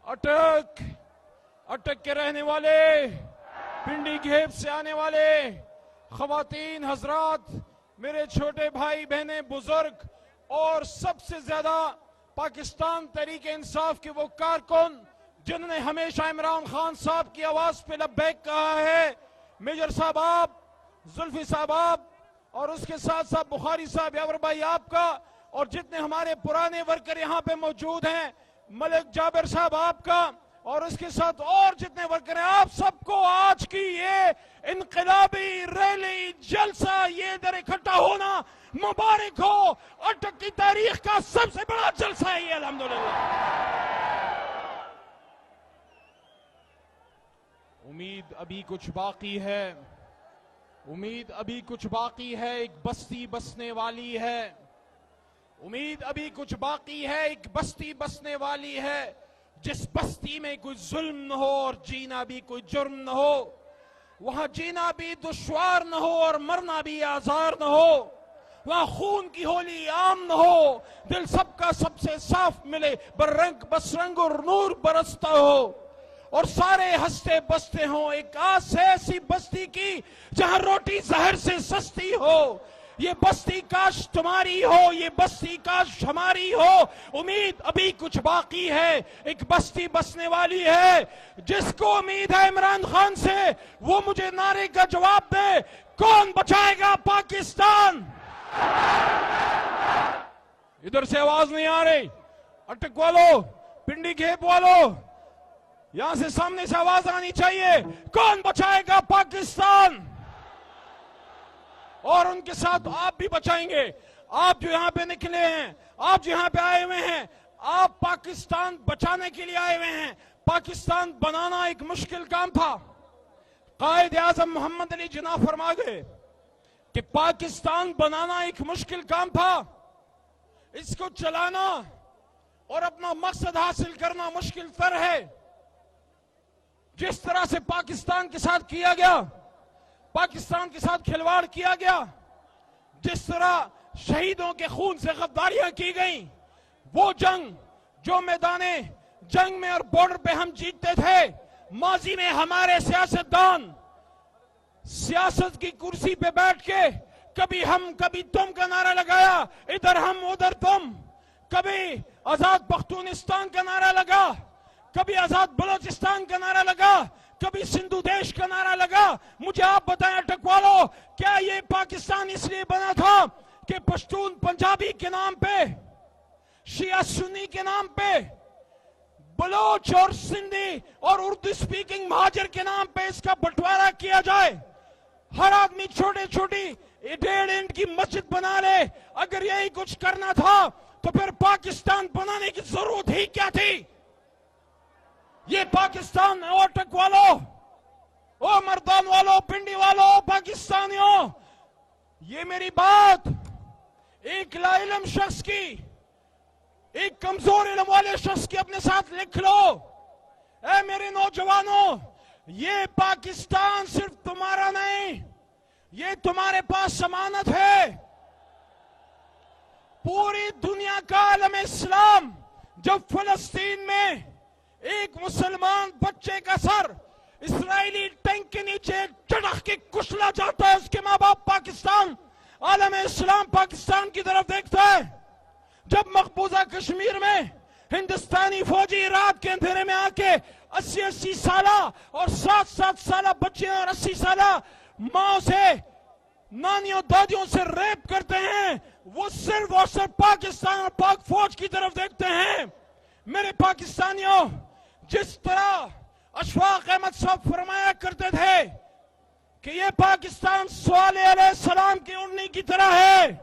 अटक के रहने वाले, पिंडी घेप से आने वाले खवातीन हजरात, मेरे छोटे भाई बहने बुजुर्ग और सबसे ज्यादा पाकिस्तान तहरीक इंसाफ के वो कारकुन जिन्होंने हमेशा इमरान खान साहब की आवाज पे लब्बैक कहा है, मेजर साहब आप, जुल्फी साहब आप, और उसके साथ साथ बुखारी साहब, यावर भाई आपका, और जितने हमारे पुराने वर्कर यहाँ पे मौजूद हैं, मलिक जाबिर साहब आपका, और उसके साथ और जितने वर्कर हैं, आप सबको आज की ये इनकलाबी रैली जलसा, ये इधर इकट्ठा होना मुबारक हो। अटक की तारीख का सबसे बड़ा जलसा है ये, अल्हम्दुलिल्लाह। उम्मीद अभी कुछ बाकी है, उम्मीद अभी कुछ बाकी है, एक बस्ती बसने वाली है, उम्मीद अभी कुछ बाकी है, एक बस्ती बसने वाली है, जिस बस्ती में कोई जुल्म न हो और जीना भी कोई जुर्म न हो, वहां जीना भी दुश्वार न हो और मरना भी आजार न हो, वहां खून की होली आम न हो, दिल सबका सबसे साफ मिले, बररंग बसरंग और नूर बरसता हो, और सारे हंसते बसते हों। एक आस है ऐसी बस्ती की जहां रोटी जहर से सस्ती हो, ये बस्ती काश तुम्हारी हो, ये बस्ती काश हमारी हो। उम्मीद अभी कुछ बाकी है, एक बस्ती बसने वाली है, जिसको उम्मीद है इमरान खान से, वो मुझे नारे का जवाब दे, कौन बचाएगा पाकिस्तान? इधर से आवाज नहीं आ रही, अटक वालों, पिंडी घेप वालों, यहां से सामने से आवाज आनी चाहिए, कौन बचाएगा पाकिस्तान? और उनके साथ आप भी बचाएंगे। आप जो यहां पे निकले हैं, आप जो यहां पे आए हुए हैं, आप पाकिस्तान बचाने के लिए आए हुए हैं। पाकिस्तान बनाना एक मुश्किल काम था। कायद आजम मोहम्मद अली जिन्ना फरमा गए कि पाकिस्तान बनाना एक मुश्किल काम था, इसको चलाना और अपना मकसद हासिल करना मुश्किल तर है। जिस तरह से पाकिस्तान के साथ किया गया, पाकिस्तान के साथ खिलवाड़ किया गया, जिस तरह शहीदों के खून से गद्दारियां की गई, वो जंग जो मैदाने जंग में और बॉर्डर पे हम जीतते थे, माजी में हमारे सियासतदान सियासत की कुर्सी पे बैठ के कभी हम कभी तुम का नारा लगाया, इधर हम उधर तुम, कभी आजाद पख्तूनिस्तान का नारा लगा, कभी आजाद बलोचिस्तान का नारा लगा, कभी सिंधु देश का नारा लगा। मुझे आप बताएं अटक वालों, क्या ये पाकिस्तान इसलिए बना था कि पश्तून पंजाबी के नाम पे, शिया सुन्नी के नाम पे, बलोच और सिंधी और उर्दू स्पीकिंग महाजर के नाम पे इसका बंटवारा किया जाए? हर आदमी छोटे छोटी 1.5 इंच की मस्जिद बना ले। अगर यही कुछ करना था तो फिर पाकिस्तान बनाने की जरूरत ही क्या थी? ये पाकिस्तान, ओ अटक वालों, ओ मर्दान वालों, पिंडी वालों, पाकिस्तानियों, ये मेरी बात एक लाइलम शख्स की, एक कमजोर इल्म वाले शख्स की अपने साथ लिख लो। ऐ मेरे नौजवानों, ये पाकिस्तान सिर्फ तुम्हारा नहीं, ये तुम्हारे पास जमानत है। पूरी दुनिया का आलम इस्लाम जब फलस्तीन में एक मुसलमान बच्चे का सर इस्राएली टैंक के नीचे चढ़क के कुचला जाता है, उसके माँ बाप पाकिस्तान, आलम इस्लाम पाकिस्तान की तरफ देखता है। जब मकबूजा कश्मीर में हिंदुस्तानी फौजी रात के अंधेरे में आके 80-80 साला और 7-7 साला बच्चे और 80 साला माओ से, नानियों दादियों से रेप करते हैं, वो सिर्फ और सिर्फ पाकिस्तान और पाक फौज की तरफ देखते हैं। मेरे पाकिस्तानियों, जिस तरह अशफाक अहमद साहब फरमाया करते थे कि ये पाकिस्तान सवाले अलैहिस्सलाम की उड़नी की तरह है,